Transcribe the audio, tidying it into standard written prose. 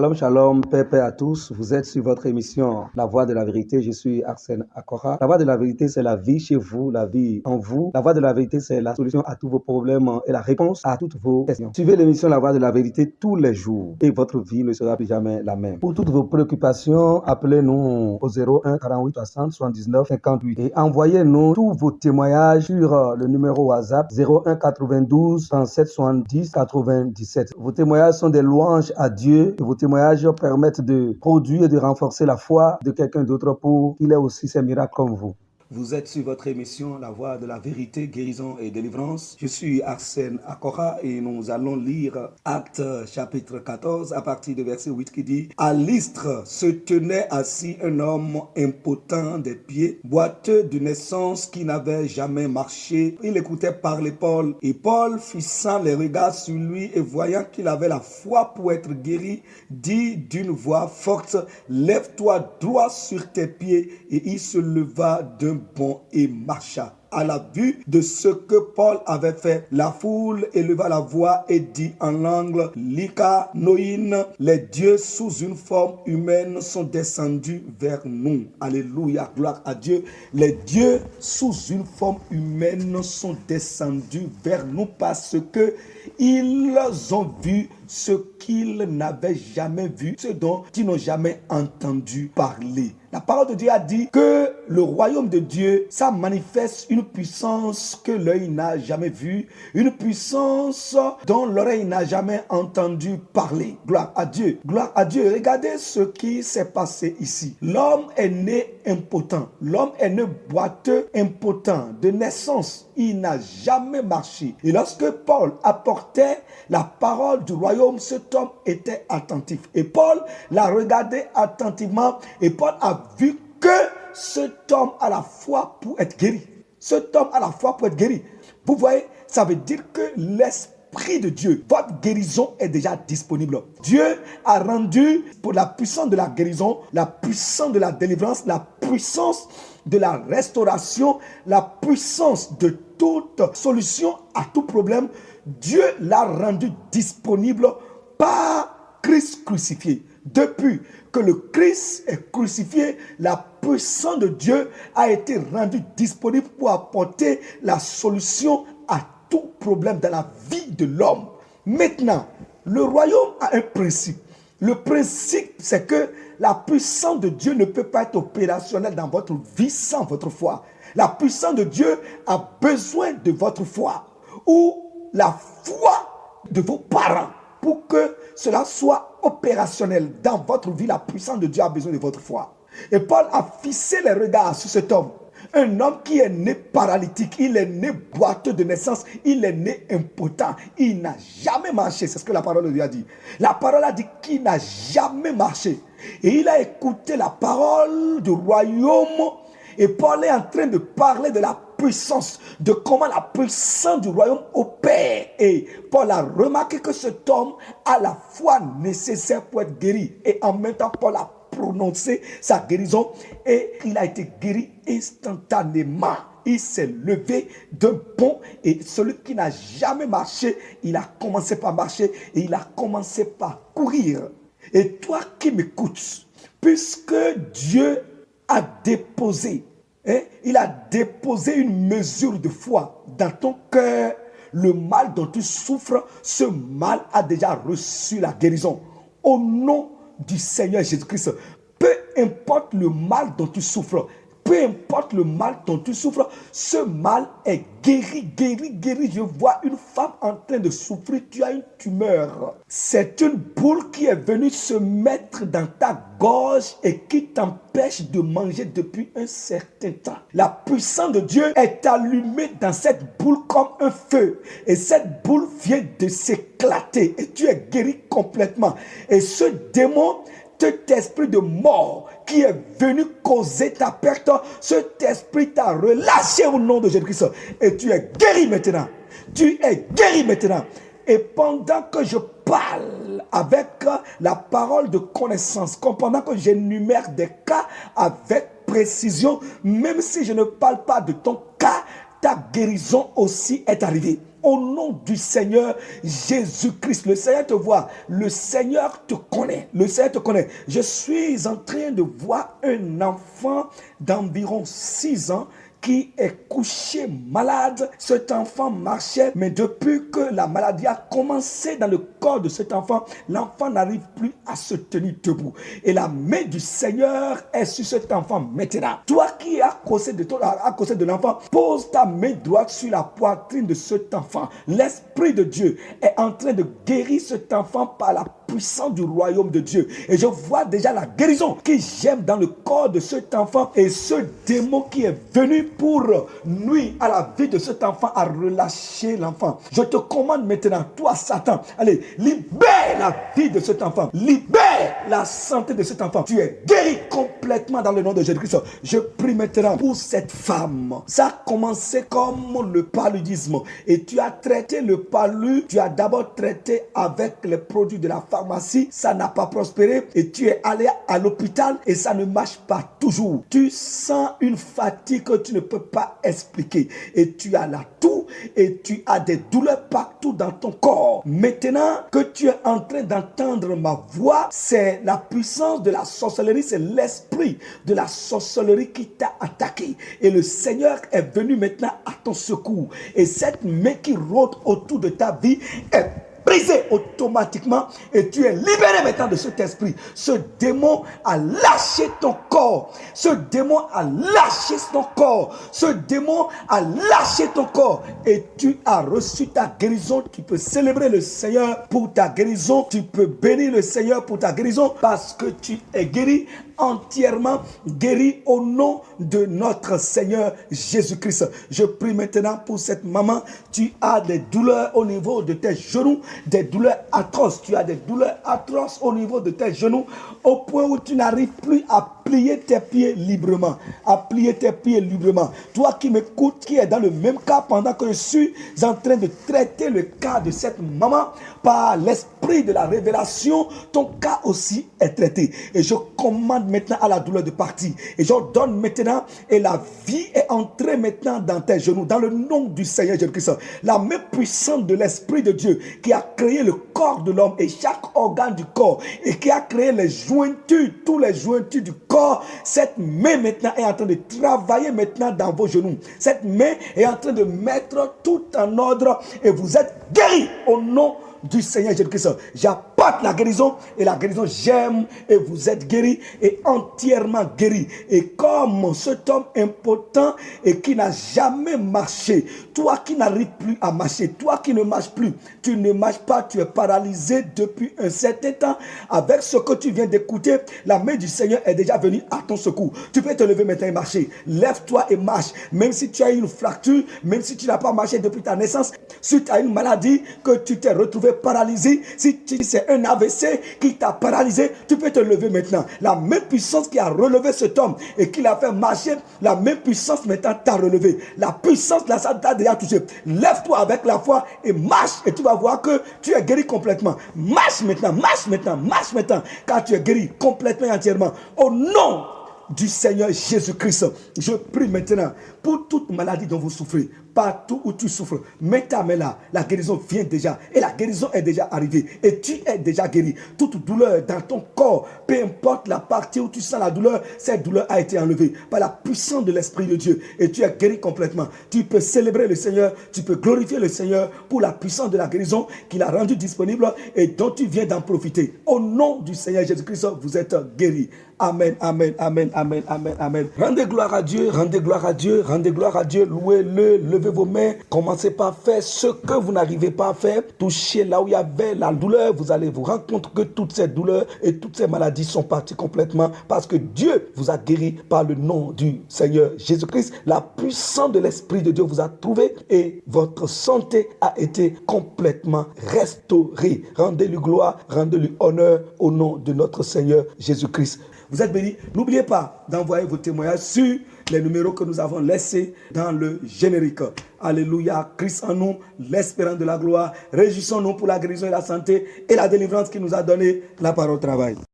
Shalom, shalom, paix à tous. Vous êtes sur votre émission La Voix de la Vérité. Je suis Arsène Akora. La Voix de la Vérité, c'est la vie chez vous, la vie en vous. La Voix de la Vérité, c'est la solution à tous vos problèmes et la réponse à toutes vos questions. Suivez l'émission La Voix de la Vérité tous les jours et votre vie ne sera plus jamais la même. Pour toutes vos préoccupations, appelez-nous au 01 48 60 79 58 et envoyez-nous tous vos témoignages sur le numéro WhatsApp 01 92 37 70 97. Vos témoignages sont des louanges à Dieu et vos témoignages permettent de produire et de renforcer la foi de quelqu'un d'autre pour qu'il ait aussi ses miracles comme vous. Vous êtes sur votre émission La Voix de la Vérité, Guérison et Délivrance. Je suis Arsène Akora et nous allons lire Actes chapitre 14 à partir du verset 8 qui dit « À Lystre se tenait assis un homme impotent des pieds, boiteux de naissance qui n'avait jamais marché. Il écoutait parler Paul et Paul, fixant les regards sur lui et voyant qu'il avait la foi pour être guéri, dit d'une voix forte « Lève-toi droit sur tes pieds » et il se leva d'un bond et marcha. À la vue de ce que Paul avait fait, la foule éleva la voix et dit en langue lycaonoïne, les dieux sous une forme humaine sont descendus vers nous. Alléluia, gloire à Dieu. Les dieux sous une forme humaine sont descendus vers nous parce que ils ont vu ce qu'ils n'avaient jamais vu, ce dont ils n'ont jamais entendu parler. La parole de Dieu a dit que le royaume de Dieu, ça manifeste une puissance que l'œil n'a jamais vue, une puissance dont l'oreille n'a jamais entendu parler. Gloire à Dieu. Gloire à Dieu. Regardez ce qui s'est passé ici. L'homme est né impotent. L'homme est né boiteux, impotent. De naissance, il n'a jamais marché. Et lorsque Paul apportait la parole du royaume, cet homme était attentif. Et Paul l'a regardé attentivement et Paul a vu que cet homme a la foi pour être guéri. Cet homme a la foi pour être guéri. Vous voyez, ça veut dire que l'Esprit de Dieu, votre guérison est déjà disponible. Dieu a rendu pour la puissance de la guérison, la puissance de la délivrance, la puissance de la restauration, la puissance de toute solution à tout problème. Dieu l'a rendu disponible par Christ crucifié. Depuis que le Christ est crucifié, la puissance de Dieu a été rendue disponible pour apporter la solution à tout problème dans la vie de l'homme. Maintenant, le royaume a un principe. Le principe, c'est que la puissance de Dieu ne peut pas être opérationnelle dans votre vie sans votre foi. La puissance de Dieu a besoin de votre foi ou la foi de vos parents pour que cela soit opérationnel dans votre vie. La puissance de Dieu a besoin de votre foi. Et Paul a fixé les regards sur cet homme. Un homme qui est né paralytique, il est né boiteux de naissance, il est né impotent, il n'a jamais marché. C'est ce que la parole de Dieu a dit. La parole a dit qu'il n'a jamais marché. Et il a écouté la parole du royaume. Et Paul est en train de parler de la puissance, de comment la puissance du royaume opère. Et Paul a remarqué que cet homme a la foi nécessaire pour être guéri. Et en même temps, Paul a prononcé sa guérison et il a été guéri instantanément. Il s'est levé d'un bond et celui qui n'a jamais marché, il a commencé par marcher et il a commencé par courir. Et toi qui m'écoutes, puisque Dieu a déposé, il a déposé une mesure de foi dans ton cœur, le mal dont tu souffres, ce mal a déjà reçu la guérison. Au nom du Seigneur Jésus-Christ, peu importe le mal dont tu souffres, peu importe le mal dont tu souffres, ce mal est guéri, guéri, guéri. Je vois une femme en train de souffrir, tu as une tumeur. C'est une boule qui est venue se mettre dans ta gorge et qui t'empêche de manger depuis un certain temps. La puissance de Dieu est allumée dans cette boule comme un feu. Et cette boule vient de s'éclater et tu es guéri complètement. Et ce démon, cet esprit de mort qui est venu causer ta perte, cet esprit t'a relâché au nom de Jésus-Christ. Et tu es guéri maintenant. Tu es guéri maintenant. Et pendant que je parle avec la parole de connaissance, pendant que j'énumère des cas avec précision, même si je ne parle pas de ton cas, ta guérison aussi est arrivée. Au nom du Seigneur Jésus-Christ, le Seigneur te voit, le Seigneur te connaît, le Seigneur te connaît. Je suis en train de voir un enfant d'environ 6 ans qui est couché malade. Cet enfant marchait, mais depuis que la maladie a commencé dans le corps de cet enfant, l'enfant n'arrive plus à se tenir debout. Et la main du Seigneur est sur cet enfant maintenant. Toi qui es à côté de l'enfant, pose ta main droite sur la poitrine de cet enfant. L'Esprit de Dieu est en train de guérir cet enfant par la puissance du royaume de Dieu. Et je vois déjà la guérison qui gemme dans le corps de cet enfant, et ce démon qui est venu pour nuire à la vie de cet enfant a relâché l'enfant. Je te commande maintenant, toi Satan, allez, libère la vie de cet enfant, libère la santé de cet enfant. Tu es guéri complètement dans le nom de Jésus-Christ. Je prie maintenant pour cette femme. Ça a commencé comme le paludisme, et tu as traité le palud, tu as d'abord traité avec les produits de la pharmacie, ça n'a pas prospéré, et tu es allé à l'hôpital et ça ne marche pas toujours. Tu sens une fatigue que tu ne peux pas expliquer, et tu as la toux et tu as des douleurs partout dans ton corps. Maintenant que tu es en train d'entendre ma voix, c'est la puissance de la sorcellerie, c'est l'esprit de la sorcellerie qui t'a attaqué, et le Seigneur est venu maintenant à ton secours, et cette main qui rôde autour de ta vie est brisé automatiquement, et tu es libéré maintenant de cet esprit. Ce démon a lâché ton corps. Ce démon a lâché ton corps. Ce démon a lâché ton corps, et tu as reçu ta guérison. Tu peux célébrer le Seigneur pour ta guérison. Tu peux bénir le Seigneur pour ta guérison, parce que tu es guéri, entièrement guéri au nom de notre Seigneur Jésus-Christ. Je prie maintenant pour cette maman. Tu as des douleurs au niveau de tes genoux, des douleurs atroces. Tu as des douleurs atroces au niveau de tes genoux, au point où tu n'arrives plus à plier tes pieds librement, à plier tes pieds librement. Toi qui m'écoutes, qui est dans le même cas, pendant que je suis en train de traiter le cas de cette maman, par l'esprit de la révélation, ton cas aussi est traité. Et je commande maintenant à la douleur de partir, et j'ordonne maintenant, et la vie est entrée maintenant dans tes genoux, dans le nom du Seigneur Jésus-Christ. La main puissante de l'Esprit de Dieu qui a créé le corps de l'homme et chaque organe du corps, et qui a créé les jointures, tous les jointures du corps, cette main maintenant est en train de travailler maintenant dans vos genoux. Cette main est en train de mettre tout en ordre, et vous êtes guéris au nom du Seigneur Jésus-Christ. J'apporte la guérison, et la guérison j'aime, et vous êtes guéris, et entièrement guéris. Et comme cet homme impotent et qui n'a jamais marché, toi qui n'arrives plus à marcher, toi qui ne marches plus, tu ne marches pas, tu es paralysé depuis un certain temps. Avec ce que tu viens d'écouter, la main du Seigneur est déjà venue à ton secours. Tu peux te lever maintenant et marcher. Lève-toi et marche. Même si tu as une fracture, même si tu n'as pas marché depuis ta naissance, si tu as une maladie que tu t'es retrouvé paralysé, si c'est un AVC qui t'a paralysé, tu peux te lever maintenant. La même puissance qui a relevé cet homme et qui l'a fait marcher, la même puissance maintenant t'a relevé. La puissance de la santé t'a déjà touché. Lève-toi avec la foi et marche, et tu vas voir que tu es guéri complètement. Marche maintenant, marche maintenant, marche maintenant, car tu es guéri complètement et entièrement. Au nom du Seigneur Jésus-Christ, je prie maintenant pour toute maladie dont vous souffrez. Partout où tu souffres, mets ta main là, la guérison vient déjà, et la guérison est déjà arrivée, et tu es déjà guéri. Toute douleur dans ton corps, peu importe la partie où tu sens la douleur, cette douleur a été enlevée par la puissance de l'Esprit de Dieu, et tu es guéri complètement. Tu peux célébrer le Seigneur, tu peux glorifier le Seigneur pour la puissance de la guérison qu'il a rendue disponible et dont tu viens d'en profiter. Au nom du Seigneur Jésus-Christ, vous êtes guéris. Amen, amen, amen, amen, amen, amen. Rendez gloire à Dieu, rendez gloire à Dieu, rendez gloire à Dieu, louez-le, levez vos mains, commencez par faire ce que vous n'arrivez pas à faire, touchez là où il y avait la douleur, vous allez vous rendre compte que toutes ces douleurs et toutes ces maladies sont parties complètement, parce que Dieu vous a guéri par le nom du Seigneur Jésus-Christ. La puissance de l'Esprit de Dieu vous a trouvé, et votre santé a été complètement restaurée. Rendez-lui gloire, rendez-lui honneur au nom de notre Seigneur Jésus-Christ. Vous êtes bénis. N'oubliez pas d'envoyer vos témoignages sur les numéros que nous avons laissés dans le générique. Alléluia. Christ en nous, l'espérance de la gloire. Réjouissons-nous pour la guérison et la santé et la délivrance qu'il nous a donné. La parole travaille.